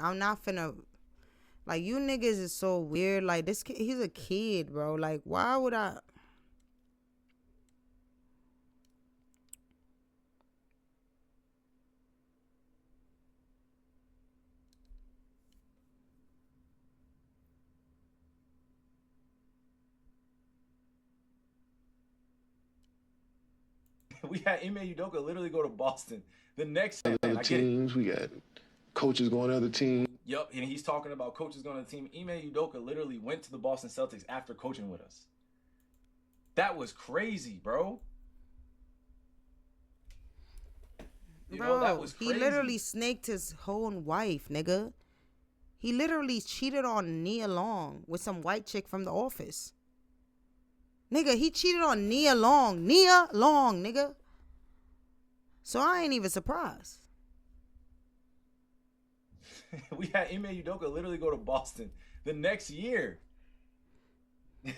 I'm not finna. Like, you niggas is so weird. Like, this kid, he's a kid, bro. Like, why would I? We had Ime Udoka literally go to Boston the next year. Other I get it. teams, we got coaches going to other teams. Yup, and he's talking about coaches going to the team. Ime Udoka literally went to the Boston Celtics after coaching with us. That was crazy, bro. That Bro, was he crazy. literally snaked his own wife, nigga. He literally cheated on Nia Long with some white chick from the office. Nigga, he cheated on Nia Long. Nia Long, nigga. So I ain't even surprised. We had Ime Udoka literally go to Boston the next year. I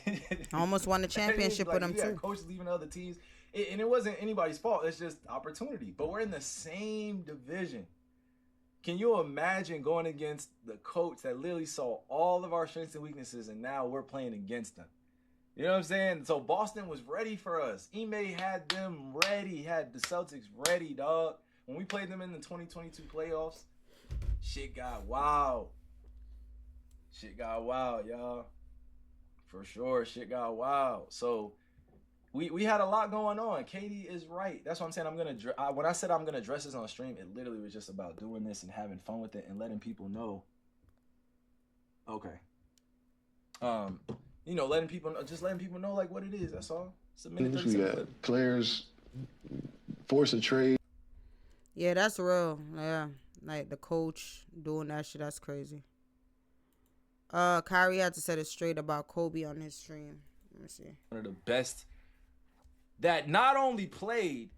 almost won the championship with him, you got too. coaches leaving other teams. And it wasn't anybody's fault. It's just opportunity. But we're in the same division. Can you imagine going against the coach that literally saw all of our strengths and weaknesses, and now we're playing against them? You know what I'm saying? So Boston was ready for us. Ime had them ready, had the Celtics ready, dog. When we played them in the 2022 playoffs, shit got wild. Shit got wild, y'all. For sure, shit got wild. So we had a lot going on. Katie is right. That's what I'm saying. When I said I'm gonna address this on stream, it literally was just about doing this and having fun with it and letting people know. Okay. Letting people know like what it is. That's all. We got players force a trade. Yeah, that's real. Yeah. Like, the coach doing that shit, that's crazy. Kyrie had to set it straight about Kobe on his stream. Let me see. One of the best that not only played,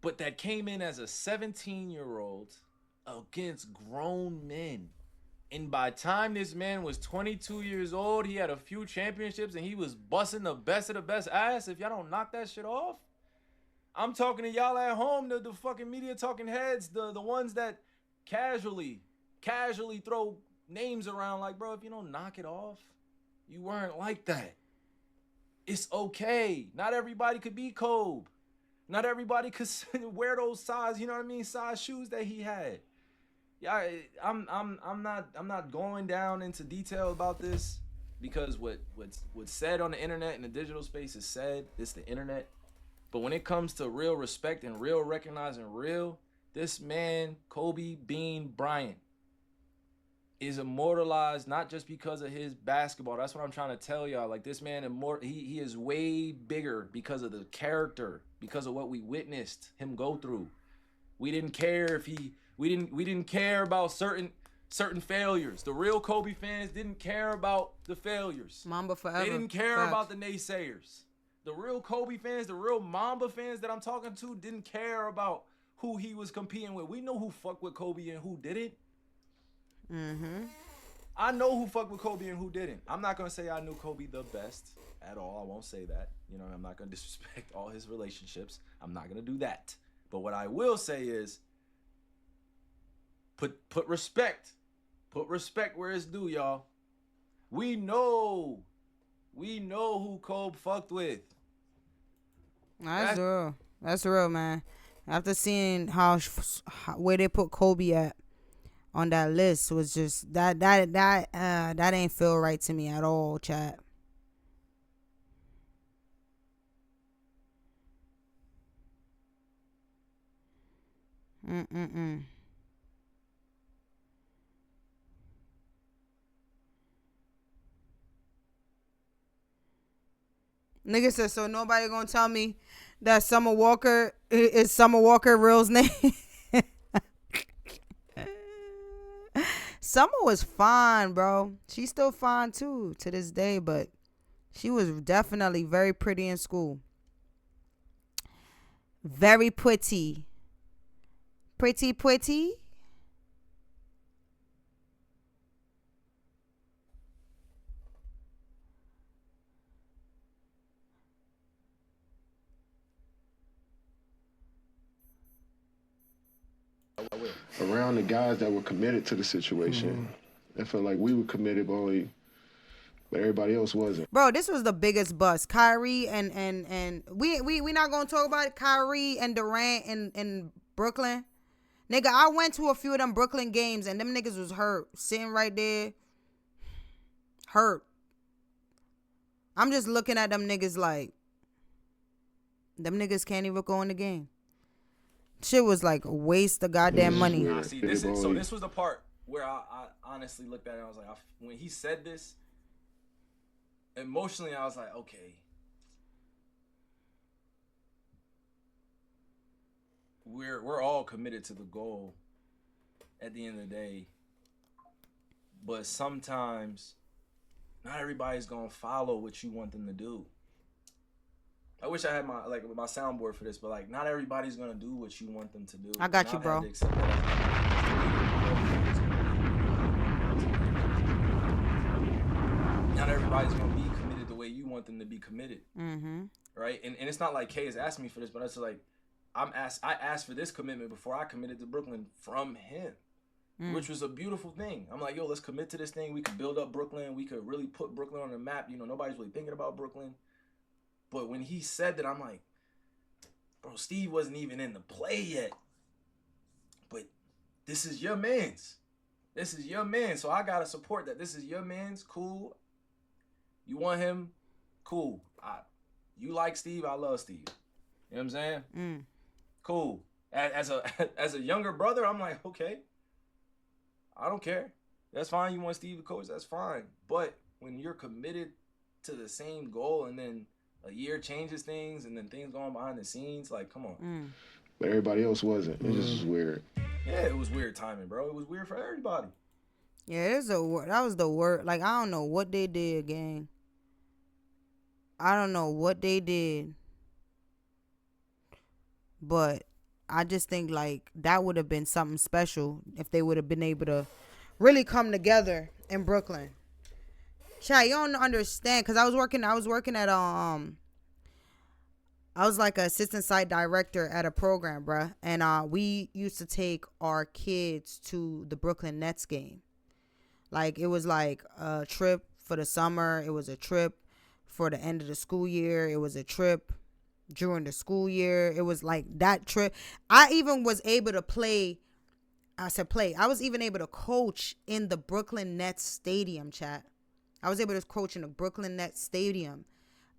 but that came in as a 17-year-old against grown men. And by the time this man was 22 years old, he had a few championships and he was busting the best of the best ass. If y'all don't knock that shit off, I'm talking to y'all at home, the fucking media talking heads, the ones that casually throw names around like, bro, if you don't knock it off, you weren't like that. It's okay. Not everybody could be Kobe. Not everybody could wear those size, size shoes that he had. Yeah, I'm not going down into detail about this because what's said on the internet and the digital space is said. It's the internet. But when it comes to real respect and real recognizing real, this man, Kobe Bean Bryant, is immortalized not just because of his basketball. That's what I'm trying to tell y'all. Like, this man, he is way bigger because of the character, because of what we witnessed him go through. We didn't care if we didn't care about certain failures. The real Kobe fans didn't care about the failures. Mamba forever. They didn't care about the naysayers. The real Kobe fans, the real Mamba fans that I'm talking to didn't care about who he was competing with. We know who fucked with Kobe and who didn't. Mm-hmm. I know who fucked with Kobe and who didn't. I'm not going to say I knew Kobe the best at all. I won't say that. I'm not going to disrespect all his relationships. I'm not going to do that. But what I will say is put respect. Put respect where it's due, y'all. We know who Kobe fucked with. That's real. That's real, man. After seeing how where they put Kobe at on that list was just that ain't feel right to me at all, chat. Mm-mm-mm. Nigga said, so nobody gonna tell me that Summer Walker is Summer Walker real's name? Summer was fine, bro. She's still fine too to this day, but she was definitely very pretty in school. Very pretty. Pretty. around the guys that were committed to the situation. I felt like we were committed, but everybody else wasn't. Bro, this was the biggest bust. Kyrie and we not gonna talk about it. Kyrie and Durant in Brooklyn. Nigga, I went to a few of them Brooklyn games and them niggas was hurt. Sitting right there. Hurt. I'm just looking at them niggas like them niggas can't even go in the game. Shit was like a waste of goddamn money. Nah, see, this was the part where I honestly looked at it and I was like, when he said this, emotionally I was like, okay, we're all committed to the goal at the end of the day, but sometimes not everybody's gonna follow what you want them to do. I wish I had my soundboard for this, but like not everybody's gonna do what you want them to do. I got you, bro. Not everybody's gonna be committed the way you want them to be committed. Mm-hmm. Right? And it's not like Kay is asking me for this, but it's like I asked for this commitment before I committed to Brooklyn from him. Which was a beautiful thing. I'm like, yo, let's commit to this thing. We could build up Brooklyn. We could really put Brooklyn on the map. You know, nobody's really thinking about Brooklyn. But when he said that, I'm like, bro, Steve wasn't even in the play yet. But this is your man's. This is your man. So I got to support that. This is your man's. Cool. You want him? Cool. You like Steve? I love Steve. You know what I'm saying? Cool. As a younger brother, I'm like, okay. I don't care. That's fine. You want Steve to coach? That's fine. But when you're committed to the same goal and then a year changes things and then things going behind the scenes, like, come on. But everybody else wasn't. It just was weird. Yeah, it was weird timing, bro. It was weird for everybody. Yeah, that was the word. Like, I don't know what they did, gang. I don't know what they did. But I just think like that would have been something special if they would have been able to really come together in Brooklyn. Chat, you don't understand, cause I was working at I was like an assistant site director at a program, bruh, and we used to take our kids to the Brooklyn Nets game. Like it was like a trip for the summer. It was a trip for the end of the school year. It was a trip during the school year. It was like that trip. I even was able to play. I was even able to coach in the Brooklyn Nets stadium, chat. I was able to coach in the Brooklyn Nets stadium.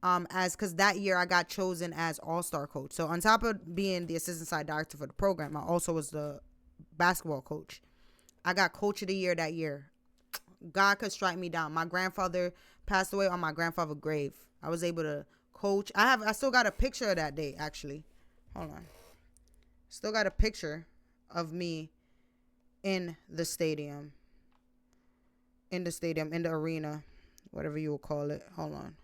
Because that year I got chosen as all-star coach. So on top of being the assistant site director for the program, I also was the basketball coach. I got coach of the year that year. God could strike me down. My grandfather passed away on my grandfather's grave. I was able to coach. I still got a picture of that day, actually. Hold on. Still got a picture of me in the stadium. In the arena. Whatever you will call it. Hold on.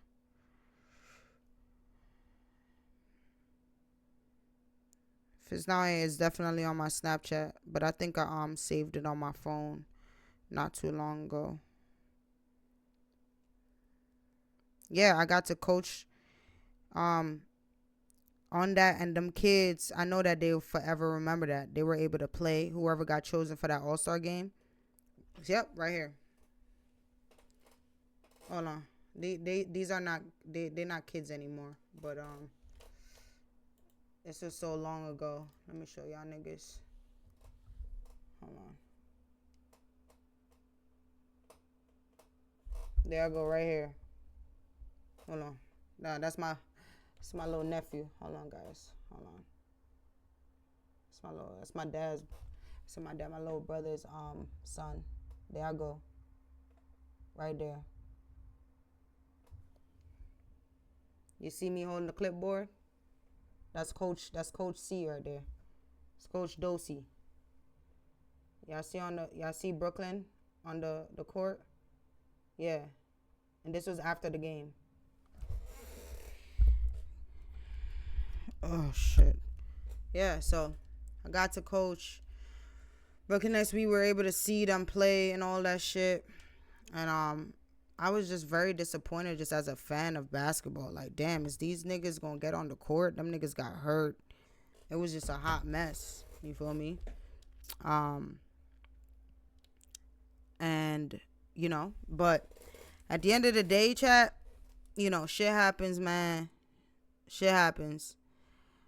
If it's not, it's definitely on my Snapchat. But I think I saved it on my phone not too long ago. Yeah, I got to coach on that, and them kids, I know that they will forever remember that. They were able to play, whoever got chosen for that All-Star game. Yep, right here. Hold on. These are not they're not kids anymore, but this was so long ago. Let me show y'all niggas. Hold on. There I go, right here. Hold on. Nah, that's my little nephew. Hold on, guys. Hold on. That's my my little brother's son. There I go. Right there. You see me holding the clipboard? That's Coach C right there. It's Coach Dosecity. Y'all see Brooklyn on the court? Yeah. And this was after the game. Oh shit. Yeah, so I got to coach Brooklyn Nets. We were able to see them play and all that shit. And I was just very disappointed just as a fan of basketball. Like, damn, is these niggas gonna get on the court? Them niggas got hurt. It was just a hot mess. You feel me? And, but at the end of the day, chat, shit happens, man. Shit happens.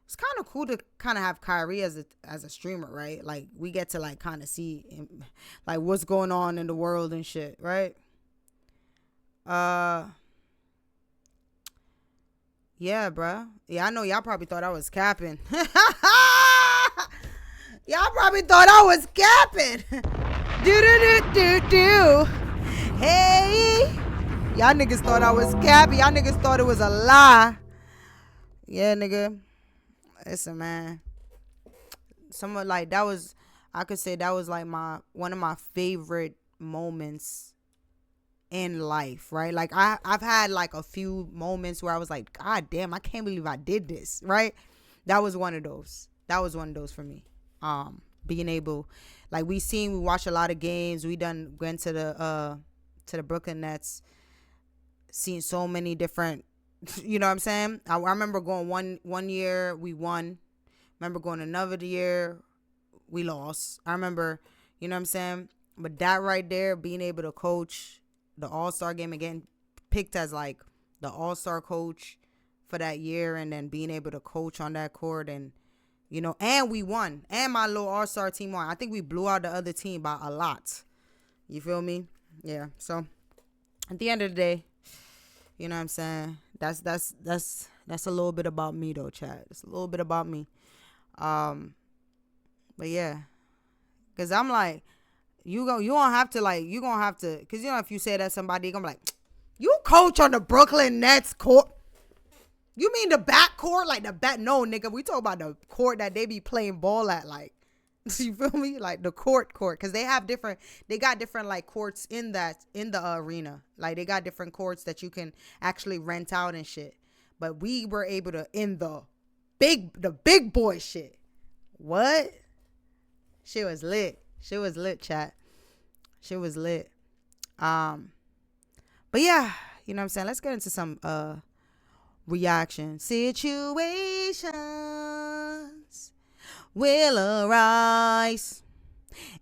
It's kind of cool to kind of have Kyrie as a streamer, right? Like, we get to, like, kind of see him, like, what's going on in the world and shit, right? Yeah, bruh. Yeah, I know y'all probably thought I was capping. Y'all probably thought I was capping. Do. Hey. Y'all niggas thought I was capping. Y'all niggas thought it was a lie. Yeah, nigga. Listen, man. Someone like that was, I could say that was like one of my favorite moments in life, right? Like I've had like a few moments where I was like, God damn, I can't believe I did this, right? That was one of those. That was one of those for me. Being able, like, we watch a lot of games. We went to the Brooklyn Nets, seen so many different, you know what I'm saying? I remember going one year we won. Remember going another year we lost. I remember, you know what I'm saying? But that right there, being able to coach the All-Star game again, picked as like the All-Star coach for that year, and then being able to coach on that court, and and we won, and my little All-Star team won. I think we blew out the other team by a lot. You feel me? Yeah. So at the end of the day, you know what I'm saying? That's a little bit about me though, chat. It's a little bit about me. But yeah, cause I'm like, you gonna have to, cause if you say that somebody, you're gonna be like, you coach on the Brooklyn Nets court. You mean the back court? Like the back? No, nigga, we talk about the court that they be playing ball at. Like, you feel me? Like the court, cause they got different like courts in the arena. Like they got different courts that you can actually rent out and shit. But we were able to in the big boy shit. What? Shit was lit. Chat. Shit was lit. But yeah, you know what I'm saying? Let's get into some reaction. Situations will arise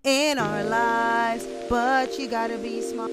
in our lives, but you gotta be smart.